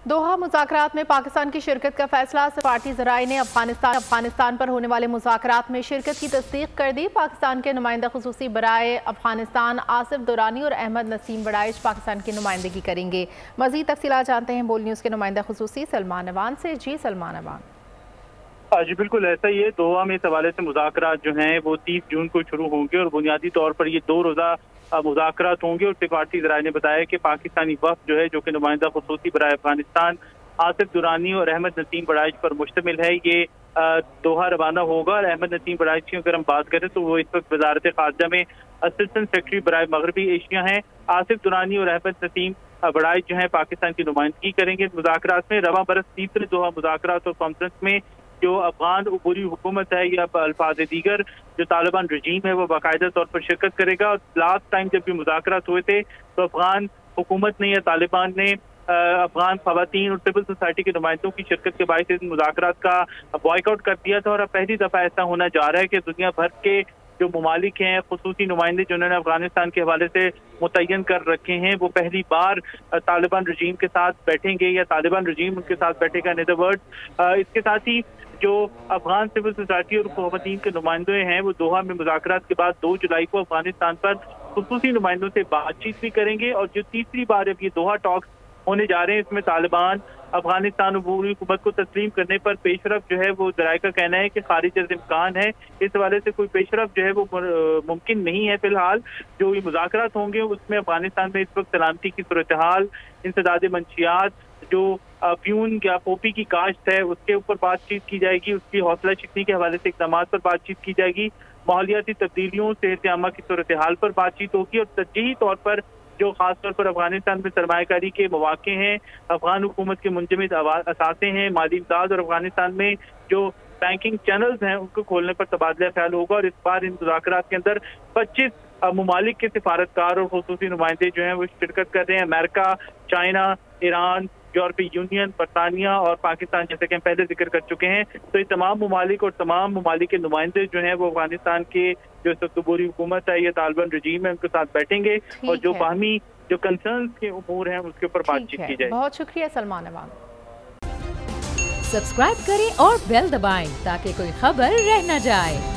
दोहा मुज़ाकरात में पाकिस्तान की शिरकत का फैसला। सफारती ज़राए ने अफगानिस्तान पर होने वाले मुज़ाकरात में शिरकत की तस्दीक कर दी। पाकिस्तान के नुमाइंदा खुसूसी बराए अफगानिस्तान आसिफ दुरानी और अहमद नसीम बड़ाइच पाकिस्तान की नुमाइंदगी करेंगे। मज़ीद तफसीलात जानते हैं बोल न्यूज़ के नुमाइंदा खुसूसी सलमान अवान से। जी सलमान अवान। जी बिल्कुल ऐसा ही है। दोहा में इस हवाले से मुज़ाकरात जो हैं वो 30 जून को शुरू होंगे और बुनियादी तौर पर ये 2 रोज़ा मुज़ाकरात होंगे। और सफारती ज़राए ने बताया कि पाकिस्तानी वफ़द जो है, जो कि नुमाइंदा खुसूसी बराए अफगानिस्तान आसिफ दुरानी और अहमद नसीम बड़ाइच पर मुश्तमिल है, ये दोहा रवाना होगा। और अहमद नसीम बड़ाइच की अगर हम बात करें तो वो इस वक्त वज़ारत ख़ारजा में असिस्टेंट सेक्रेटरी बराए मगरबी एशिया हैं। आसिफ दुरानी और अहमद नसीम बड़ाइच जो है पाकिस्तान की नुमाइंदगी करेंगे मुज़ाकरात में। रवा बरस तीसरे दोहा मुज़ाकरात और कॉन्फ्रेंस में जो अफगान उबूरी हुकूमत है या अल्फाज दीगर जो तालिबान रजीम है वो बाकायदा तौर पर शिरकत करेगा। और लास्ट टाइम जब भी मुज़ाकरात हुए थे तो अफगान हुकूमत ने या तालिबान ने अफगान खवातीन और सिविल सोसाइटी के नुमाइंदों की शिरकत के बायस इन मुज़ाकरात का बॉयकआउट कर दिया था। और अब पहली दफ़ा ऐसा होना जा रहा है कि दुनिया भर के जो ममालिक हैं, खुसूसी नुमाइंदे जिन्होंने अफगानिस्तान के हवाले से मुतय्यन कर रखे हैं, वो पहली बार तालिबान रजीम के साथ बैठेंगे या तालिबान रजीम उनके साथ बैठेगा। इन अदर वर्ड्स, इसके साथ ही जो अफगान सिविल सोसाइटी और खवातीन के नुमाइंदे हैं वो दोहा में मुज़ाकरात के बाद 2 जुलाई को अफगानिस्तान पर खुसूसी नुमाइंदों से बातचीत भी करेंगे। और जो तीसरी बार अब ये दोहा टॉक्स होने जा रहे हैं, इसमें तालिबान अफगानिस्तान उबूरी हुकूमत को तस्लीम करने पर पेशरफ जो है वो ज़राए का कहना है कि खारिज अज़ इम्कान है। इस हवाले से कोई पेशरफ जो है वो मुमकिन नहीं है। फिलहाल जो ये मुज़ाकरात होंगे उसमें अफगानिस्तान में इस वक्त सलामती की सूरत हाल, इंसदाद मंशियात, जो प्यून या पोपी की काश्त है उसके ऊपर बातचीत की जाएगी, उसकी हौसला शिकनी के हवाले से इक़दाम पर बातचीत की जाएगी, माहौलियाती तब्दीलियों, सेहत आमा की सूरत हाल पर बातचीत होगी। और तरजीही तौर पर जो खासतौर पर अफगानिस्तान में सरमायाकारी के मौके हैं, अफगान हुकूमत के मुंजमद असासे हैं, माली इमदाद और अफगानिस्तान में जो बैंकिंग चैनल्स हैं उनको खोलने पर तबादला ख्याल होगा। और इस बार इन मुज़ाकरात के अंदर 25 ममालिक के सिफारतकार और खुसूसी नुमाइंदे जो हैं वो शिरकत कर रहे हैं। अमेरिका, चाइना, ईरान, यूरोपीय यूनियन, बरतानिया और पाकिस्तान, जैसे कि हम पहले जिक्र कर चुके हैं। तो ये तमाम ममालिक और तमाम ममालिक के नुमाइंदे जो हैं वो अफगानिस्तान के जो सबूरी हुकूमत है या तालिबान रजीम है उनके साथ बैठेंगे और जो बाहमी जो कंसर्न्स के उमूर हैं उसके ऊपर बातचीत की जाए। बहुत शुक्रिया सलमान अवान। सब्सक्राइब करें और बेल दबाएं ताकि कोई खबर रह न जाए।